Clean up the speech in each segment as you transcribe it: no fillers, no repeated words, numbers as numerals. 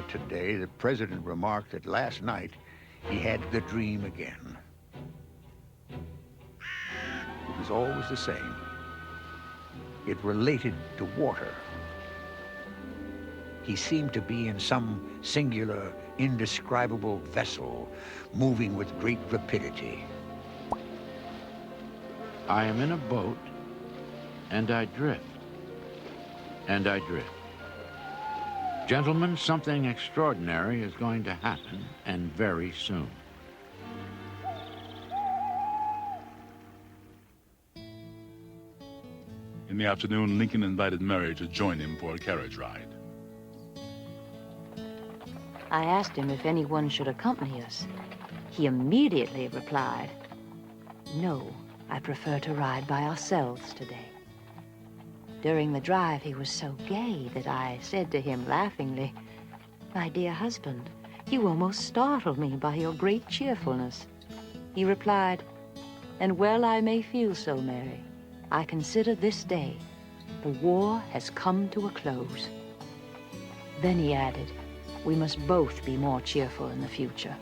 today, the president remarked that last night he had the dream again. It was always the same. It related to water. He seemed to be in some singular, indescribable vessel, moving with great rapidity. I am in a boat, and I drift. And I drift. Gentlemen, something extraordinary is going to happen, and very soon. In the afternoon, Lincoln invited Mary to join him for a carriage ride. I asked him if anyone should accompany us. He immediately replied, "No, I prefer to ride by ourselves today." During the drive, he was so gay that I said to him laughingly, "My dear husband, you almost startle me by your great cheerfulness." He replied, "And well I may feel so, Mary. I consider this day the war has come to a close." Then he added, "We must both be more cheerful in the future.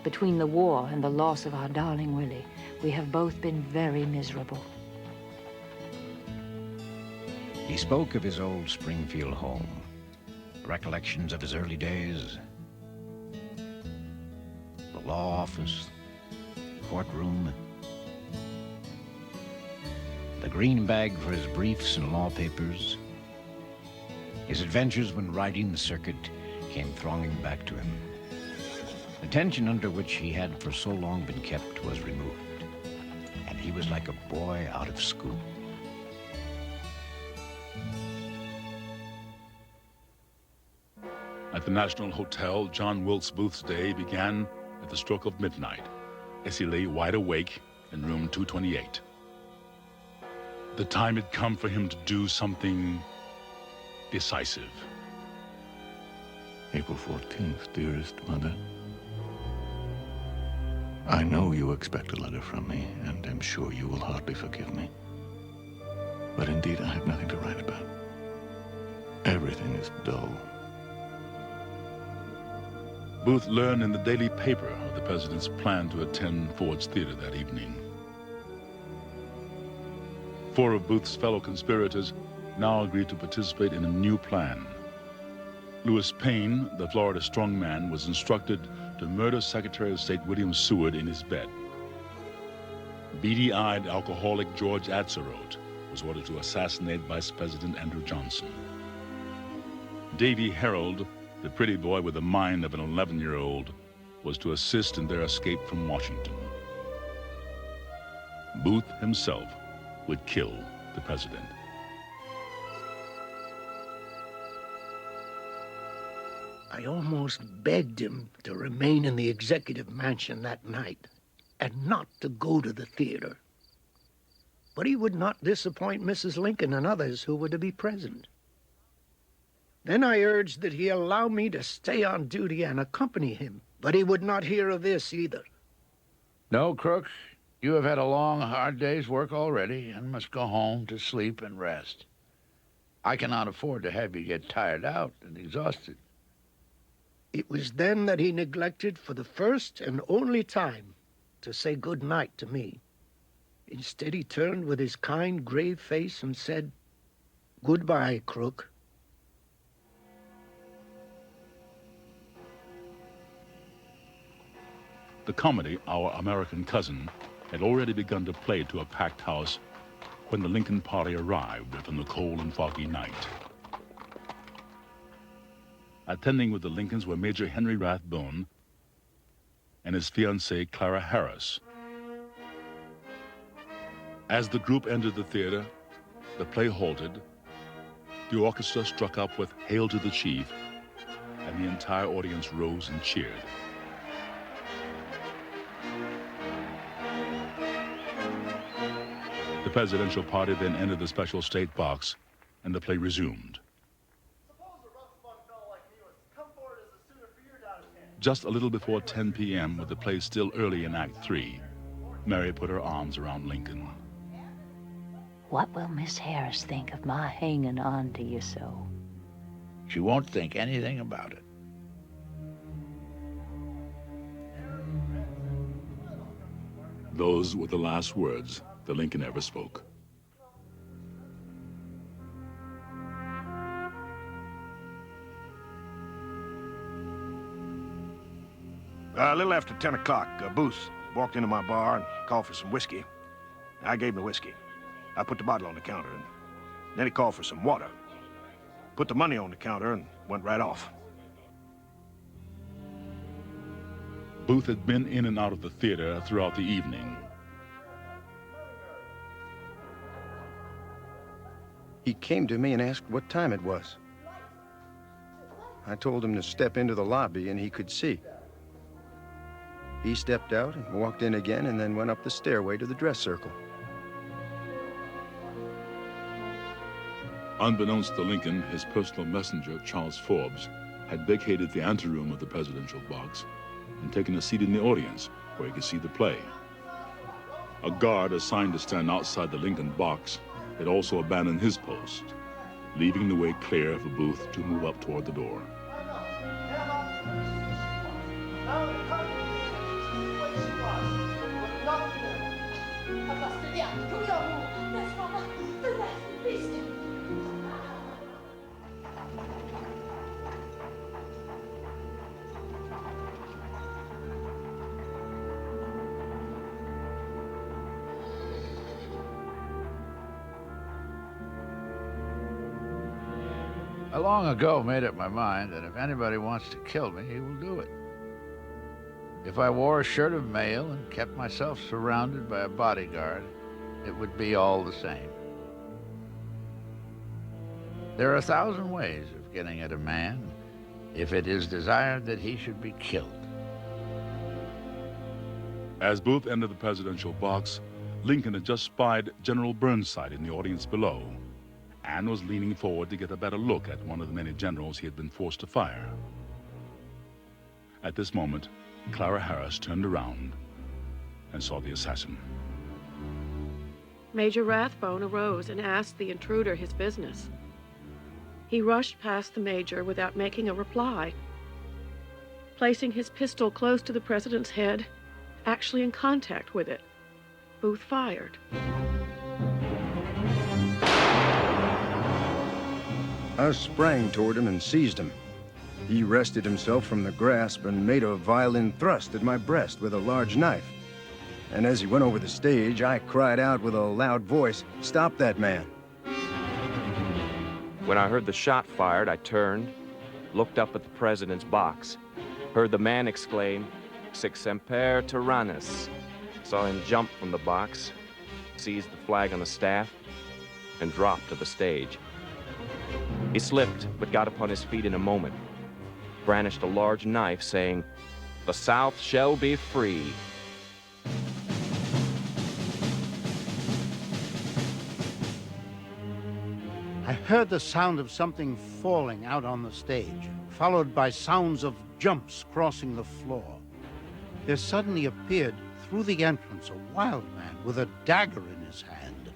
Between the war and the loss of our darling Willie, we have both been very miserable." He spoke of his old Springfield home, recollections of his early days, the law office, courtroom, the green bag for his briefs and law papers. His adventures when riding the circuit came thronging back to him. The tension under which he had for so long been kept was removed, and he was like a boy out of school. At the National Hotel, John Wilkes Booth's day began at the stroke of midnight, as he lay wide awake in room 228. The time had come for him to do something decisive. April 14th, dearest mother. I know you expect a letter from me, and am sure you will hardly forgive me. But indeed, I have nothing to write about. Everything is dull. Booth learned in the daily paper of the president's plan to attend Ford's Theater that evening. 4 of Booth's fellow conspirators now agreed to participate in a new plan. Lewis Payne, the Florida strongman, was instructed to murder Secretary of State William Seward in his bed. Beady-eyed alcoholic George Atzerodt was ordered to assassinate Vice President Andrew Johnson. Davy Harold, the pretty boy with the mind of an 11-year-old, was to assist in their escape from Washington. Booth himself would kill the president. I almost begged him to remain in the executive mansion that night and not to go to the theater. But he would not disappoint Mrs. Lincoln and others who were to be present. Then I urged that he allow me to stay on duty and accompany him, but he would not hear of this either. No, Crook, you have had a long, hard day's work already and must go home to sleep and rest. I cannot afford to have you get tired out and exhausted. It was then that he neglected for the first and only time to say good night to me. Instead, he turned with his kind, grave face and said, "Goodbye, Crook." The comedy, Our American Cousin, had already begun to play to a packed house when the Lincoln party arrived from the cold and foggy night. Attending with the Lincolns were Major Henry Rathbone and his fiancée, Clara Harris. As the group entered the theater, the play halted, the orchestra struck up with "Hail to the Chief," and the entire audience rose and cheered. The presidential party then entered the special state box, and the play resumed. Just a little before 10 p.m., with the play still early in Act 3, Mary put her arms around Lincoln. "What will Miss Harris think of my hanging on to you so?" She won't think anything about it. Those were the last words that Lincoln ever spoke. A little after 10 o'clock, Booth walked into my bar and called for some whiskey. I gave him the whiskey. I put the bottle on the counter, and then he called for some water. Put the money on the counter and went right off. Booth had been in and out of the theater throughout the evening. He came to me and asked what time it was. I told him to step into the lobby and he could see. He stepped out and walked in again and then went up the stairway to the dress circle. Unbeknownst to Lincoln, his personal messenger, Charles Forbes, had vacated the anteroom of the presidential box and taken a seat in the audience where he could see the play. A guard assigned to stand outside the Lincoln box had also abandoned his post, leaving the way clear for Booth to move up toward the door. I long ago made up my mind that if anybody wants to kill me, he will do it. If I wore a shirt of mail and kept myself surrounded by a bodyguard, it would be all the same. There are 1,000 ways of getting at a man if it is desired that he should be killed. As Booth entered the presidential box, Lincoln had just spied General Burnside in the audience below and was leaning forward to get a better look at one of the many generals he had been forced to fire. At this moment, Clara Harris turned around and saw the assassin. Major Rathbone arose and asked the intruder his business. He rushed past the major without making a reply, placing his pistol close to the president's head, actually in contact with it. Booth fired. I sprang toward him and seized him. He wrested himself from the grasp and made a violent thrust at my breast with a large knife. And as he went over the stage, I cried out with a loud voice, "Stop that man!" When I heard the shot fired, I turned, looked up at the president's box, heard the man exclaim, "Sic semper tyrannis," saw him jump from the box, seized the flag on the staff, and dropped to the stage. He slipped, but got upon his feet in a moment, brandished a large knife, saying, "The South shall be free." I heard the sound of something falling out on the stage, followed by sounds of jumps crossing the floor. There suddenly appeared through the entrance a wild man with a dagger in his hand.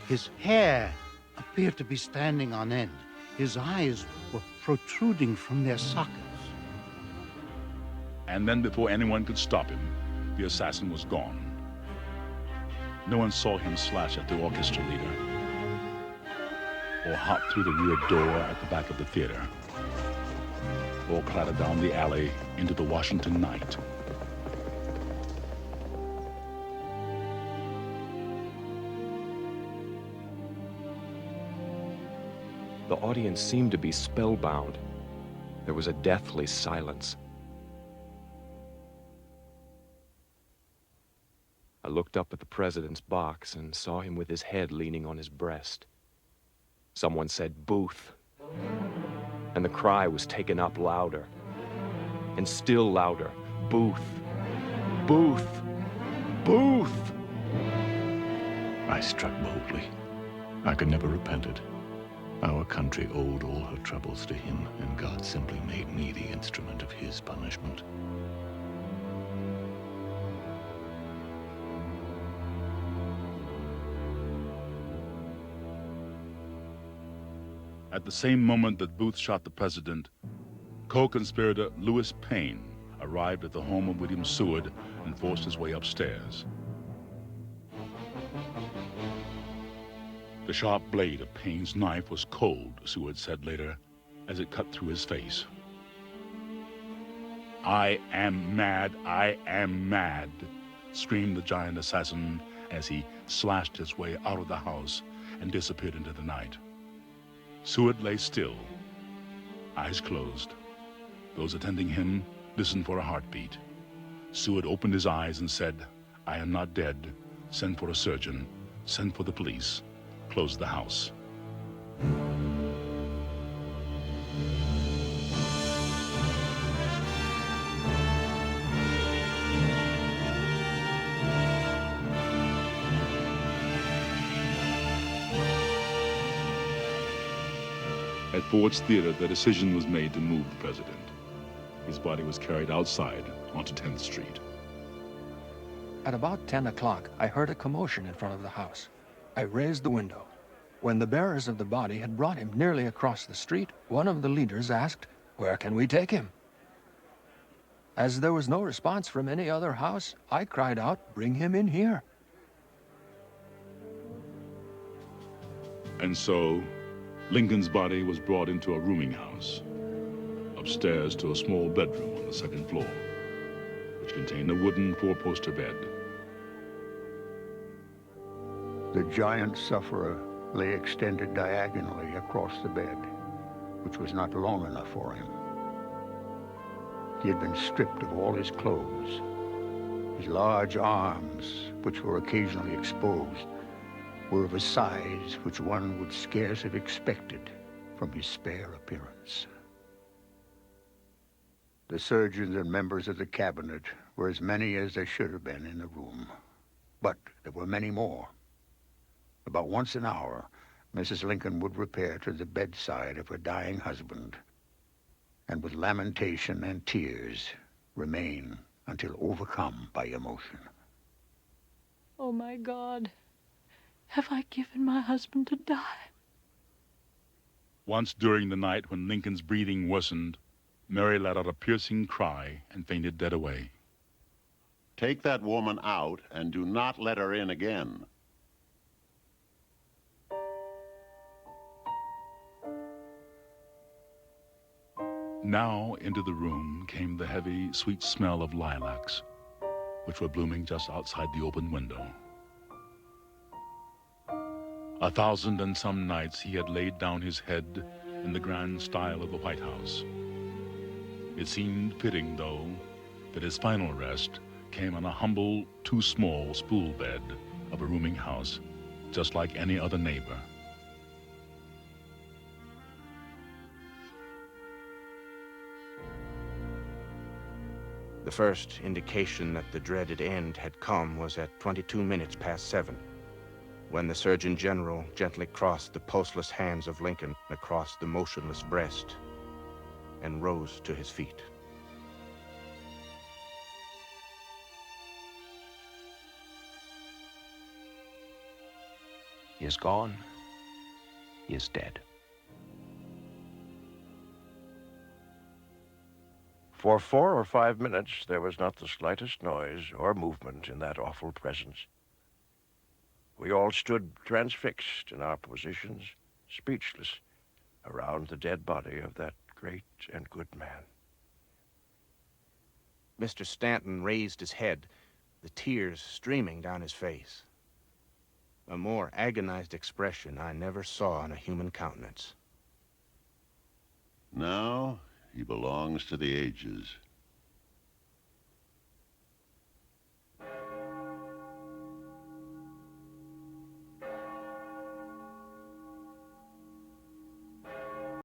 His hair appeared to be standing on end. His eyes were protruding from their sockets. And then before anyone could stop him, the assassin was gone. No one saw him slash at the orchestra leader or hop through the rear door at the back of the theater or clatter down the alley into the Washington night. The audience seemed to be spellbound. There was a deathly silence. I looked up at the president's box and saw him with his head leaning on his breast. Someone said, "Booth," and the cry was taken up louder, and still louder, "Booth, Booth, Booth." I struck boldly. I could never repent it. Our country owed all her troubles to him, and God simply made me the instrument of his punishment. At the same moment that Booth shot the president, co-conspirator Lewis Payne arrived at the home of William Seward and forced his way upstairs. The sharp blade of Payne's knife was cold, Seward said later, as it cut through his face. "I am mad, I am mad," screamed the giant assassin as he slashed his way out of the house and disappeared into the night. Seward lay still, eyes closed. Those attending him listened for a heartbeat. Seward opened his eyes and said, "I am not dead. Send for a surgeon. Send for the police. Close the house." At Ford's Theater, the decision was made to move the president. His body was carried outside onto 10th Street. At about 10 o'clock, I heard a commotion in front of the house. I raised the window. When the bearers of the body had brought him nearly across the street, one of the leaders asked, "Where can we take him?" As there was no response from any other house, I cried out, "Bring him in here." And so, Lincoln's body was brought into a rooming house, upstairs to a small bedroom on the second floor, which contained a wooden four-poster bed. The giant sufferer lay extended diagonally across the bed, which was not long enough for him. He had been stripped of all his clothes. His large arms, which were occasionally exposed, were of a size which one would scarce have expected from his spare appearance. The surgeons and members of the cabinet were as many as there should have been in the room, but there were many more. About once an hour, Mrs. Lincoln would repair to the bedside of her dying husband, and with lamentation and tears remain until overcome by emotion. "Oh, my God, have I given my husband to die?" Once during the night when Lincoln's breathing worsened, Mary let out a piercing cry and fainted dead away. Take that woman out and do not let her in again. Now into the room came the heavy, sweet smell of lilacs, which were blooming just outside the open window. 1,000 nights he had laid down his head in the grand style of the White House. It seemed fitting, though, that his final rest came on a humble, too-small spool bed of a rooming house, just like any other neighbor. The first indication that the dreaded end had come was at 22 minutes past 7, when the Surgeon General gently crossed the pulseless hands of Lincoln across the motionless breast and rose to his feet. He is gone. He is dead. For 4 or 5 minutes, there was not the slightest noise or movement in that awful presence. We all stood transfixed in our positions, speechless, around the dead body of that great and good man. Mr. Stanton raised his head, the tears streaming down his face. A more agonized expression I never saw on a human countenance. Now he belongs to the ages.